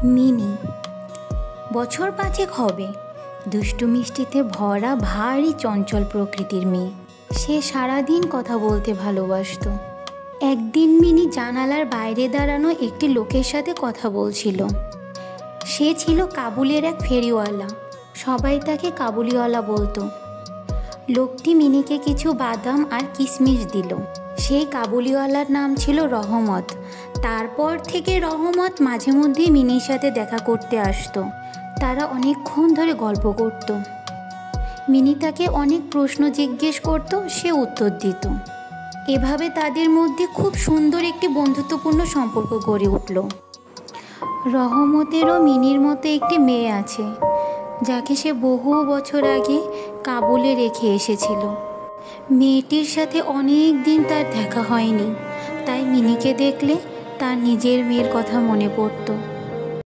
Mini বছর ৫ হবে। দুষ্টু মিষ্টিতে ভরা ভারী চঞ্চল প্রকৃতির মেয়ে। সে সারাদিন কথা বলতে ভালোবাসতো। একদিন মিনি জানালার বাইরে দাঁড়ানো একটি লোকের সাথে কথা বলছিল। সে ছিল কাবুলের এক ফেরিওয়ালা। সবাই তাকে কাবুলিওয়ালা বলতো। লোকটি মিনিকে কিছু বাদাম আর কিশমিশ দিল। সেই কাবুলিওয়ালার নাম ছিল রহমত। তারপর থেকে রহমত মাঝে মধ্যেই মিনির সাথে দেখা করতে আসতো। তারা অনেকক্ষণ ধরে গল্প করত। মিনি তাকে অনেক প্রশ্ন জিজ্ঞেস করত, সে উত্তর দিত। এভাবে তাদের মধ্যে খুব সুন্দর একটি বন্ধুত্বপূর্ণ সম্পর্ক গড়ে উঠল। রহমতেরও মিনির মতো একটি মেয়ে আছে, যাকে সে বহু বছর আগে কাবুলে রেখে এসেছিল। মেয়েটির সাথে অনেক দিন তার দেখা হয়নি, তাই মিনিকে দেখলে তার নিজের মেয়ের কথা মনে পড়ত।